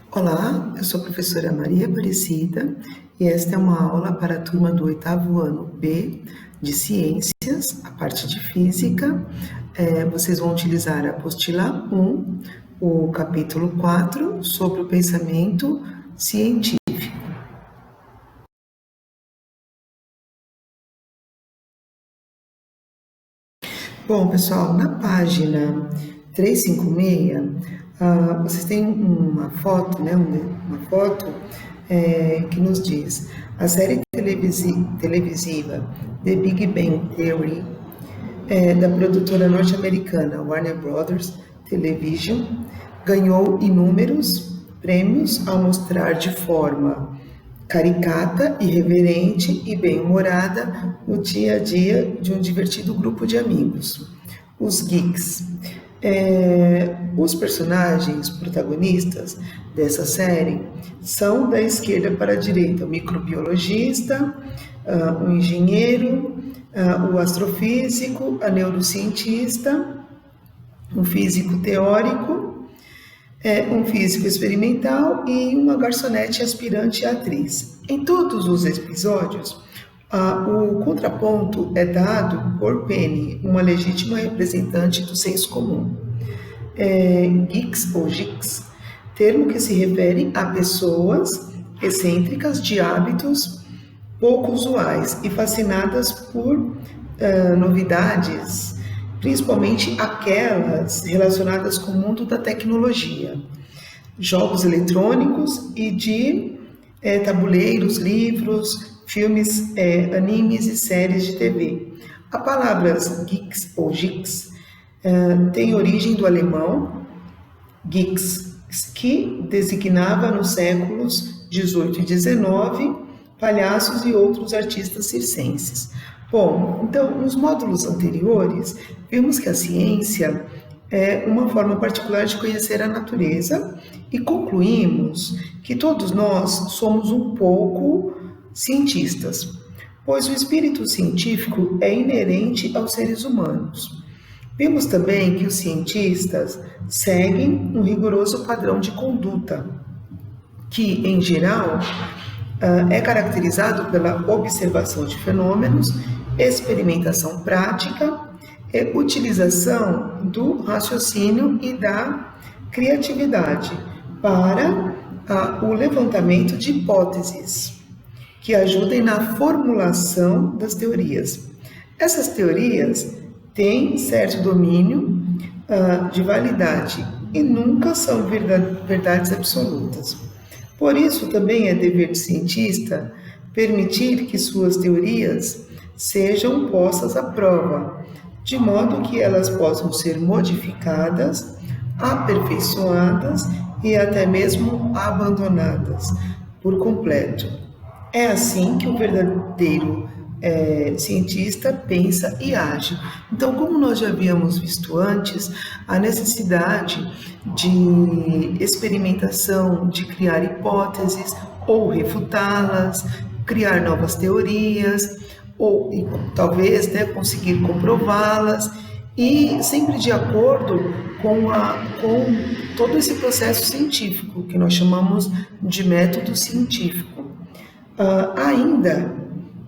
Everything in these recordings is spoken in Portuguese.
Olá, eu sou a professora Maria Aparecida e esta é uma aula para a turma do 8º ano B de Ciências, a parte de Física. Vocês vão utilizar a apostila 1, o capítulo 4, sobre o pensamento científico. Bom, pessoal, na página 356, vocês têm uma foto, né? Uma foto que nos diz: a série televisiva The Big Bang Theory, da produtora norte-americana Warner Brothers Television, ganhou inúmeros prêmios ao mostrar de forma caricata, irreverente e bem-humorada o dia a dia de um divertido grupo de amigos, os geeks. Os personagens protagonistas dessa série são da esquerda para a direita: o microbiologista, o engenheiro, o astrofísico, a neurocientista, um físico teórico, um físico experimental e uma garçonete aspirante atriz. Em todos os episódios, o contraponto é dado por Penny, uma legítima representante do senso comum. Geeks ou geeks, termo que se refere a pessoas excêntricas de hábitos pouco usuais e fascinadas por novidades, principalmente aquelas relacionadas com o mundo da tecnologia, jogos eletrônicos e de tabuleiros, livros, filmes, animes e séries de TV. A palavra geeks ou geeks tem origem do alemão geeks, que designava nos séculos 18 e 19 palhaços e outros artistas circenses. Bom, então, nos módulos anteriores, vimos que a ciência é uma forma particular de conhecer a natureza e concluímos que todos nós somos um pouco cientistas, pois o espírito científico é inerente aos seres humanos. Vimos também que os cientistas seguem um rigoroso padrão de conduta, que, em geral, é caracterizado pela observação de fenômenos, experimentação prática, utilização do raciocínio e da criatividade para o levantamento de hipóteses que ajudem na formulação das teorias. Essas teorias têm certo domínio de validade e nunca são verdades absolutas. Por isso, também é dever do cientista permitir que suas teorias sejam postas à prova, de modo que elas possam ser modificadas, aperfeiçoadas e até mesmo abandonadas por completo. É assim que o verdadeiro cientista pensa e age. Então, como nós já havíamos visto antes, a necessidade de experimentação, de criar hipóteses ou refutá-las, criar novas teorias, ou talvez conseguir comprová-las, e sempre de acordo com todo esse processo científico, que nós chamamos de método científico. Ainda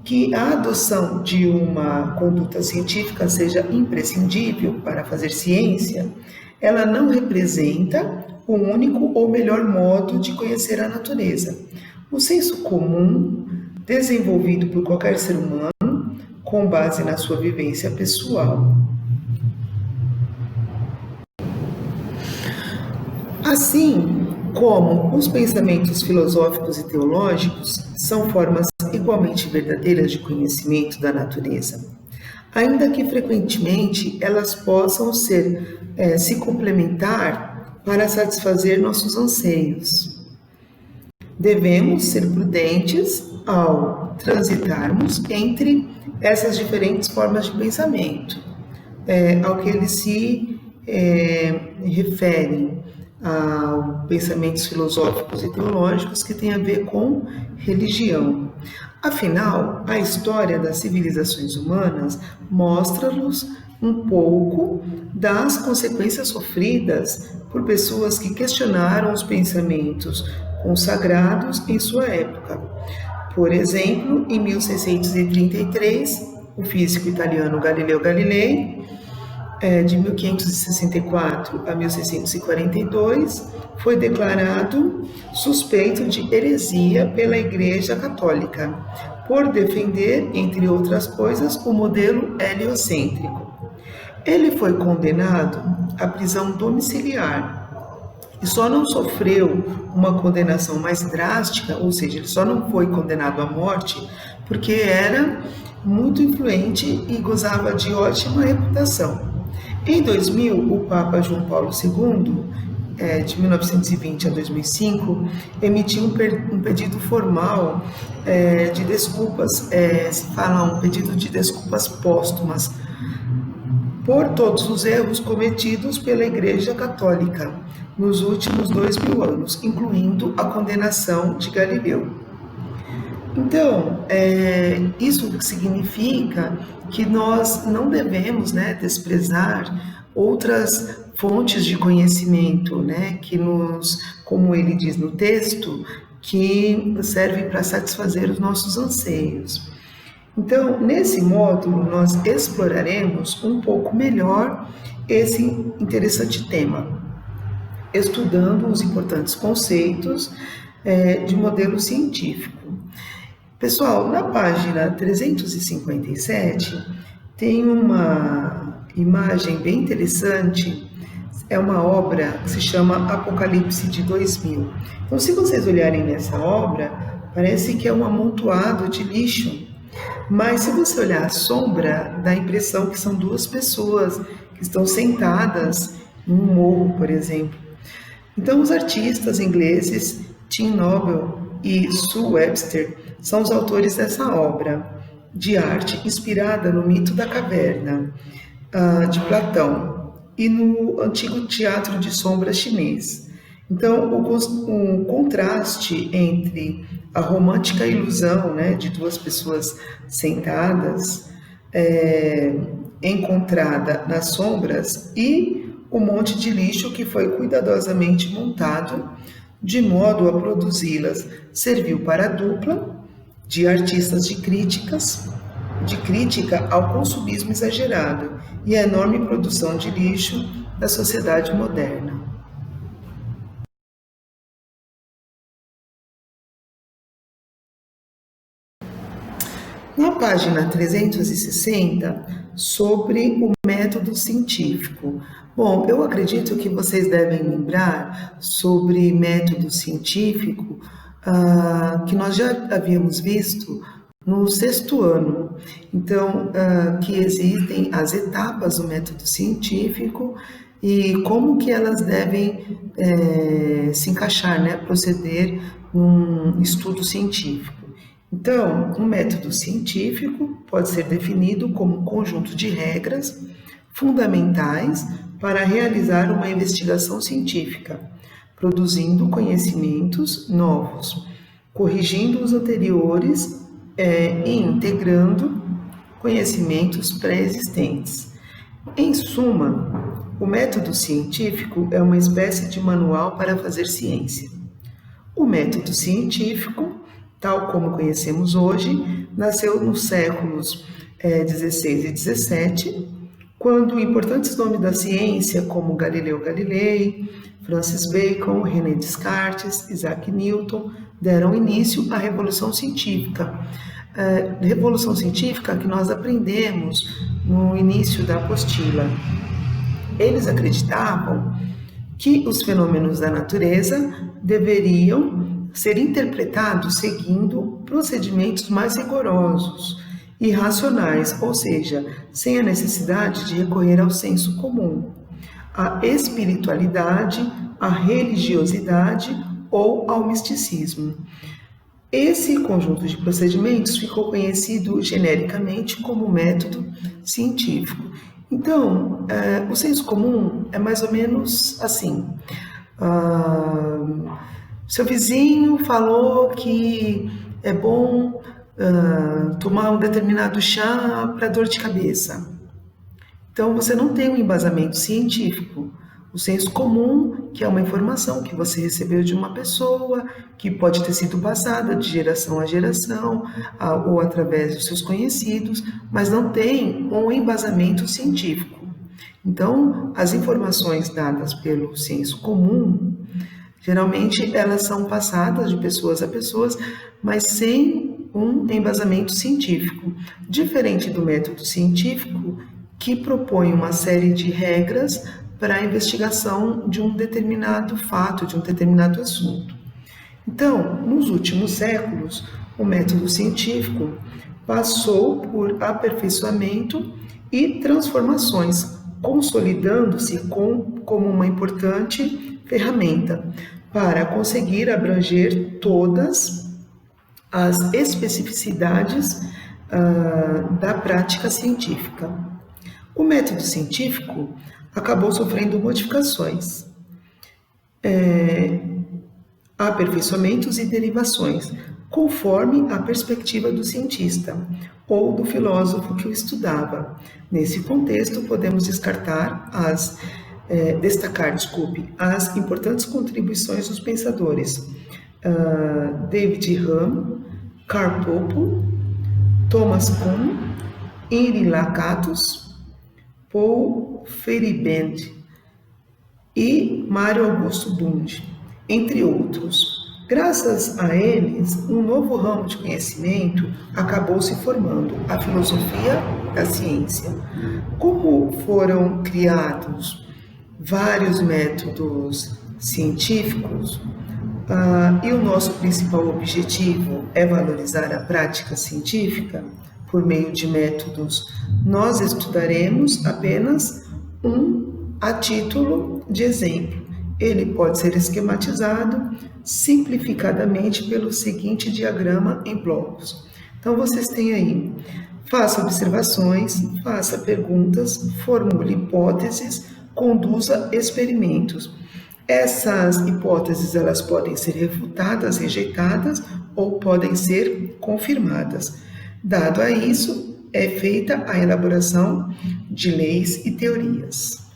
que a adoção de uma conduta científica seja imprescindível para fazer ciência, ela não representa o único ou melhor modo de conhecer a natureza. O senso comum, desenvolvido por qualquer ser humano, com base na sua vivência pessoal. Assim como os pensamentos filosóficos e teológicos são formas igualmente verdadeiras de conhecimento da natureza, ainda que frequentemente elas possam se complementar para satisfazer nossos anseios. Devemos ser prudentes ao transitarmos entre essas diferentes formas de pensamento, ao que eles se referem a pensamentos filosóficos e teológicos que têm a ver com religião. Afinal, a história das civilizações humanas mostra-nos um pouco das consequências sofridas por pessoas que questionaram os pensamentos consagrados em sua época. Por exemplo, em 1633, o físico italiano Galileu Galilei, de 1564 a 1642, foi declarado suspeito de heresia pela Igreja Católica, por defender, entre outras coisas, o modelo heliocêntrico. Ele foi condenado à prisão domiciliar e só não sofreu uma condenação mais drástica, ou seja, ele só não foi condenado à morte porque era muito influente e gozava de ótima reputação. Em 2000, o Papa João Paulo II, de 1920 a 2005, emitiu um pedido formal de desculpas, se fala um pedido de desculpas póstumas, por todos os erros cometidos pela Igreja Católica nos últimos 2000 anos, incluindo a condenação de Galileu. Então, isso significa que nós não devemos, desprezar outras fontes de conhecimento, que como ele diz no texto, que servem para satisfazer os nossos anseios. Então, nesse módulo, nós exploraremos um pouco melhor esse interessante tema, estudando os importantes conceitos de modelo científico. Pessoal, na página 357 tem uma imagem bem interessante, é uma obra que se chama Apocalipse de 2000. Então, se vocês olharem nessa obra, parece que é um amontoado de lixo, mas se você olhar a sombra, dá a impressão que são duas pessoas que estão sentadas em um morro, por exemplo. Então, os artistas ingleses Tim Nobel e Sue Webster são os autores dessa obra de arte inspirada no mito da caverna de Platão e no antigo teatro de sombras chinês. Então, o contraste entre a romântica ilusão de duas pessoas sentadas, encontrada nas sombras, e o monte de lixo que foi cuidadosamente montado de modo a produzi-las, serviu para a dupla de artistas de crítica ao consumismo exagerado e à enorme produção de lixo da sociedade moderna. Na página 360, sobre o método científico. Bom, eu acredito que vocês devem lembrar sobre método científico que nós já havíamos visto no 6º ano. Então, que existem as etapas do método científico e como que elas devem se encaixar, proceder num estudo científico. Então, um método científico pode ser definido como um conjunto de regras fundamentais para realizar uma investigação científica, produzindo conhecimentos novos, corrigindo os anteriores e integrando conhecimentos pré-existentes. Em suma, o método científico é uma espécie de manual para fazer ciência. O método científico, tal como conhecemos hoje, nasceu nos séculos 16 e 17, quando importantes nomes da ciência, como Galileu Galilei, Francis Bacon, René Descartes, Isaac Newton, deram início à Revolução Científica. Revolução Científica que nós aprendemos no início da apostila. Eles acreditavam que os fenômenos da natureza deveriam ser interpretados seguindo procedimentos mais rigorosos e racionais, ou seja, sem a necessidade de recorrer ao senso comum, à espiritualidade, à religiosidade ou ao misticismo. Esse conjunto de procedimentos ficou conhecido genericamente como método científico. Então, o senso comum é mais ou menos assim. Seu vizinho falou que é bom tomar um determinado chá para dor de cabeça. Então, você não tem um embasamento científico. O senso comum, que é uma informação que você recebeu de uma pessoa, que pode ter sido passada de geração a geração, ou através dos seus conhecidos, mas não tem um embasamento científico. Então, as informações dadas pelo senso comum, geralmente elas são passadas de pessoas a pessoas, mas sem um embasamento científico. Diferente do método científico, que propõe uma série de regras para a investigação de um determinado fato, de um determinado assunto. Então, nos últimos séculos, o método científico passou por aperfeiçoamento e transformações, consolidando-se como uma importante ferramenta para conseguir abranger todas as especificidades da prática científica. O método científico acabou sofrendo modificações, aperfeiçoamentos e derivações, conforme a perspectiva do cientista ou do filósofo que o estudava. Nesse contexto, podemos destacar as importantes contribuições dos pensadores David Hume, Karl Popper, Thomas Kuhn, Henri Lakatos, Paul Feyerabend e Mário Augusto Bunge, entre outros. Graças a eles, um novo ramo de conhecimento acabou se formando, a filosofia da ciência. Como foram criados vários métodos científicos, e o nosso principal objetivo é valorizar a prática científica por meio de métodos, nós estudaremos apenas um a título de exemplo. Ele pode ser esquematizado simplificadamente pelo seguinte diagrama em blocos. Então, vocês têm aí, faça observações, faça perguntas, formule hipóteses, conduza experimentos. Essas hipóteses, elas podem ser refutadas, rejeitadas ou podem ser confirmadas. Dado a isso, é feita a elaboração de leis e teorias.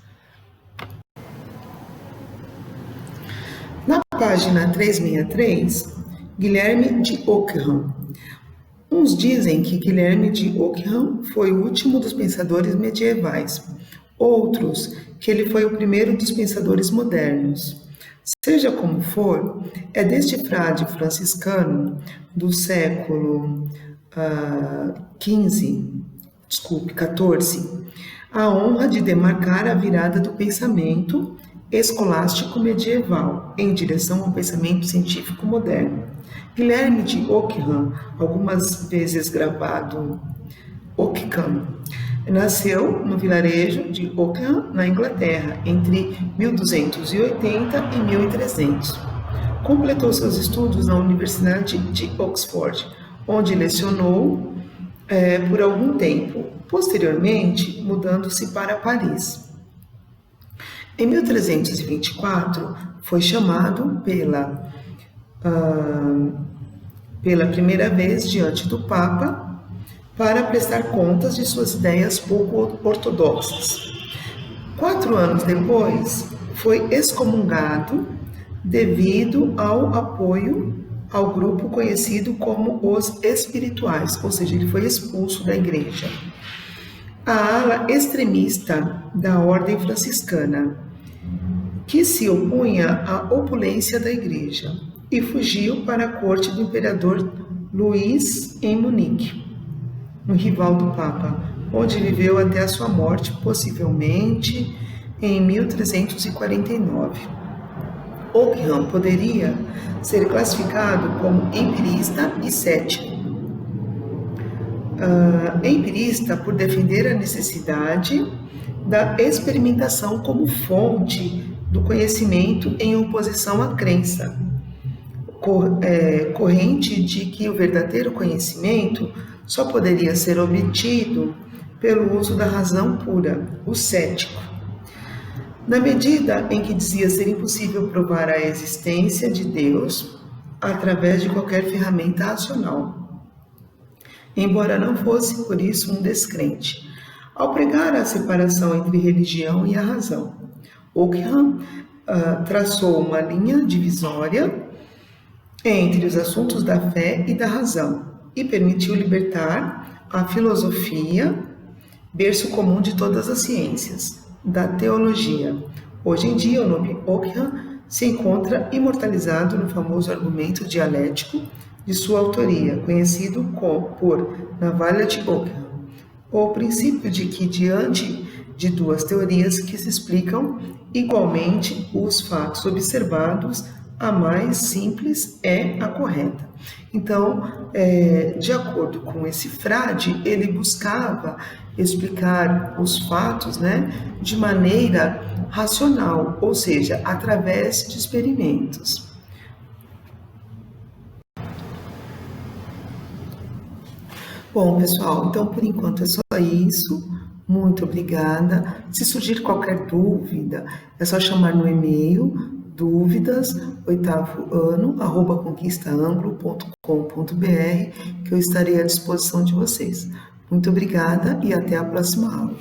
Na página 363, Guilherme de Ockham. Uns dizem que Guilherme de Ockham foi o último dos pensadores medievais, outros que ele foi o primeiro dos pensadores modernos. Seja como for, é deste frade franciscano do século XIV, a honra de demarcar a virada do pensamento escolástico medieval em direção ao pensamento científico moderno. Guilherme de Ockham, algumas vezes gravado Ockham, nasceu no vilarejo de Ockham, na Inglaterra, entre 1280 e 1300. Completou seus estudos na Universidade de Oxford, onde lecionou por algum tempo, posteriormente mudando-se para Paris. Em 1324, foi chamado pela primeira vez diante do Papa para prestar contas de suas ideias pouco ortodoxas. 4 anos depois, foi excomungado devido ao apoio ao grupo conhecido como os espirituais, ou seja, ele foi expulso da igreja. A ala extremista da ordem franciscana, que se opunha à opulência da igreja, e fugiu para a corte do imperador Luís em Munique, um rival do Papa, onde viveu até a sua morte, possivelmente em 1349. Ockham poderia ser classificado como empirista e cético. Empirista por defender a necessidade da experimentação como fonte do conhecimento em oposição à crença corrente de que o verdadeiro conhecimento só poderia ser obtido pelo uso da razão pura, o cético. Na medida em que dizia ser impossível provar a existência de Deus através de qualquer ferramenta racional, embora não fosse por isso um descrente. Ao pregar a separação entre religião e a razão, Ockham traçou uma linha divisória entre os assuntos da fé e da razão e permitiu libertar a filosofia, berço comum de todas as ciências, da teologia. Hoje em dia, o nome Ockham se encontra imortalizado no famoso argumento dialético de sua autoria, conhecido por Navalha de Ockham, o princípio de que, diante de duas teorias que se explicam igualmente os fatos observados, a mais simples é a correta. Então, de acordo com esse frade, ele buscava explicar os fatos, né, de maneira racional, ou seja, através de experimentos. Bom, pessoal, então por enquanto é só isso. Muito obrigada. Se surgir qualquer dúvida, é só chamar no e-mail dúvidas, oitavo ano, @conquistaanglo.com.br, que eu estarei à disposição de vocês. Muito obrigada e até a próxima aula.